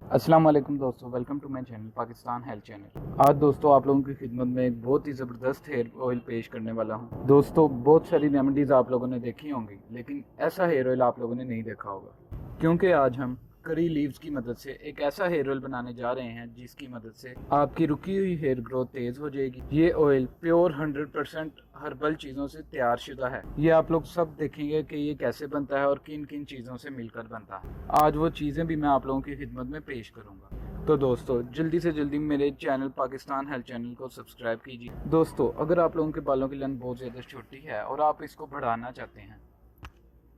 अस्सलाम वालेकुम दोस्तों, welcome to my channel Pakistan health channel. आज दोस्तों आप लोगों की खिदमत में एक बहुत ही ज़बरदस्त हेयर ऑयल पेश करने वाला हूं। दोस्तों बहुत सारी रेमेडीज़ आप लोगों ने देखी होंगी, लेकिन ऐसा हेयर ऑयल आप लोगों ने नहीं देखा होगा, क्योंकि आज हम करी लीव्स की मदद से एक ऐसा हेयर ऑयल बनाने जा रहे हैं जिसकी मदद से आपकी रुकी हुई हेयर ग्रोथ तेज़ हो जाएगी। ये ऑयल प्योर 100% हर्बल चीज़ों से तैयार शुदा है। ये आप लोग सब देखेंगे कि ये कैसे बनता है और किन किन चीज़ों से मिलकर बनता है। आज वो चीज़ें भी मैं आप लोगों की खिदमत में पेश करूँगा। तो दोस्तों जल्दी से जल्दी मेरे चैनल पाकिस्तान हेल्थ चैनल को सब्सक्राइब कीजिए। दोस्तों अगर आप लोगों के बालों की लेंथ बहुत ज़्यादा छोटी है और आप इसको बढ़ाना चाहते हैं,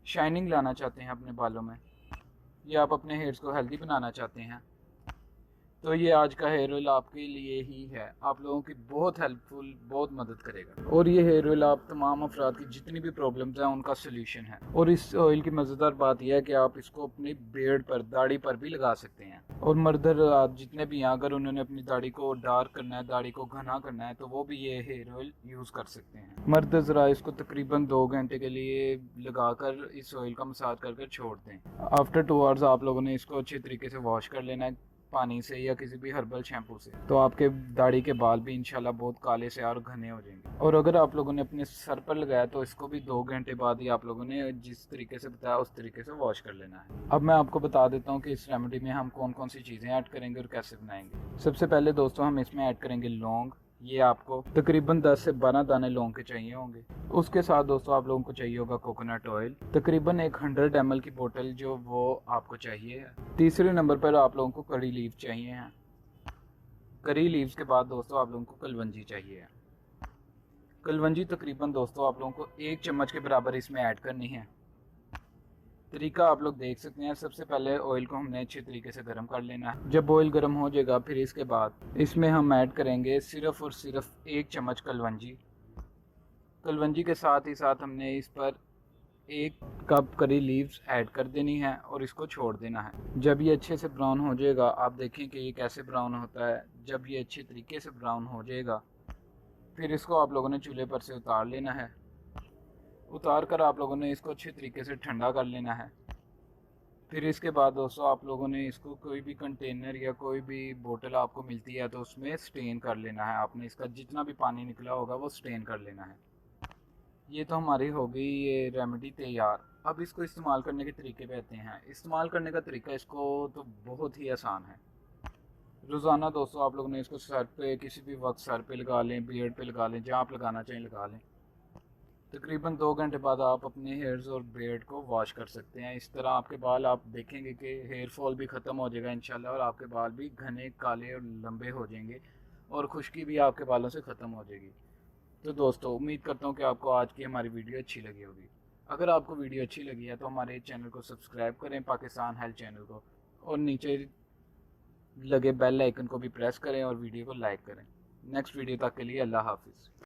शाइनिंग लाना चाहते हैं अपने बालों में, या आप अपने हेयर्स को हेल्दी बनाना चाहते हैं, तो ये आज का हेयर ऑयल आपके लिए ही है। आप लोगों की बहुत हेल्पफुल, बहुत मदद करेगा। और ये हेयर ऑयल आप तमाम अफराद की जितनी भी प्रॉब्लम्स हैं उनका सोल्यूशन है। और इस ऑयल की मज़ेदार बात यह है कि आप इसको अपनी बियर्ड पर, दाढ़ी पर भी लगा सकते हैं। और मर्द हज़रात जितने भी हैं, अगर उन्होंने अपनी दाढ़ी को डार्क करना है, दाढ़ी को घना करना है, तो वो भी ये हेयर ऑयल यूज़ कर सकते हैं। मर्द हज़रात इसको तकरीबन 2 घंटे के लिए लगाकर इस ऑयल का मसाज कर छोड़ दें। आफ्टर 2 आवर्स आप लोगों ने इसको अच्छे तरीके से वॉश कर लेना है पानी से या किसी भी हर्बल शैम्पू से, तो आपके दाढ़ी के बाल भी इंशाल्लाह बहुत काले से और घने हो जाएंगे। और अगर आप लोगों ने अपने सर पर लगाया तो इसको भी 2 घंटे बाद ही आप लोगों ने जिस तरीके से बताया उस तरीके से वॉश कर लेना है। अब मैं आपको बता देता हूँ कि इस रेमेडी में हम कौन कौन सी चीज़ें ऐड करेंगे और कैसे बनाएंगे। सबसे पहले दोस्तों हम इसमें ऐड करेंगे लौंग। ये आपको तकरीबन 10 से 12 दाने लौंग के चाहिए होंगे। उसके साथ दोस्तों आप लोगों को चाहिए होगा कोकोनट ऑयल, तकरीबन एक 100 ml की बोतल जो वो आपको चाहिए। तीसरे नंबर पर आप लोगों को करी लीव चाहिए हैं। करी लीव्स के बाद दोस्तों आप लोगों को कलवंजी चाहिए। कलवंजी तकरीबन दोस्तों आप लोगों को 1 चम्मच के बराबर इसमें ऐड करनी है। तरीका आप लोग देख सकते हैं। सबसे पहले ऑयल को हमने अच्छे तरीके से गर्म कर लेना है। जब ऑयल गर्म हो जाएगा फिर इसके बाद इसमें हम ऐड करेंगे सिर्फ और सिर्फ 1 चम्मच कलवंजी। कलवंजी के साथ ही साथ हमने इस पर 1 कप करी लीव्स ऐड कर देनी है और इसको छोड़ देना है। जब ये अच्छे से ब्राउन हो जाएगा, आप देखें कि ये कैसे ब्राउन होता है। जब ये अच्छे तरीके से ब्राउन हो जाएगा फिर इसको आप लोगों ने चूल्हे पर से उतार लेना है। उतार कर आप लोगों ने इसको अच्छे तरीके से ठंडा कर लेना है। फिर इसके बाद दोस्तों आप लोगों ने इसको कोई भी कंटेनर या कोई भी बोतल आपको मिलती है तो उसमें स्टेन कर लेना है। आपने इसका जितना भी पानी निकला होगा वो स्टेन कर लेना है। ये तो हमारी हो गई ये रेमेडी तैयार। अब इसको इस्तेमाल करने के तरीके पे आते हैं। इस्तेमाल करने का तरीका इसको तो बहुत ही आसान है। रोज़ाना दोस्तों आप लोगों ने इसको सर पे किसी भी वक्त सर पे लगा लें, बियर्ड पे लगा लें, जहाँ आप लगाना चाहें लगा लें। तकरीबन 2 घंटे बाद आप अपने हेयर्स और बियर्ड को वॉश कर सकते हैं। इस तरह आपके बाल आप देखेंगे कि हेयर फॉल भी ख़त्म हो जाएगा इंशाल्लाह, और आपके बाल भी घने, काले और लंबे हो जाएंगे और खुश्की भी आपके बालों से ख़त्म हो जाएगी। तो दोस्तों उम्मीद करता हूँ कि आपको आज की हमारी वीडियो अच्छी लगी होगी। अगर आपको वीडियो अच्छी लगी है तो हमारे चैनल को सब्सक्राइब करें, पाकिस्तान हेल्थ चैनल को, और नीचे लगे बेल आइकन को भी प्रेस करें और वीडियो को लाइक करें। नेक्स्ट वीडियो तक के लिए अल्लाह हाफिज़।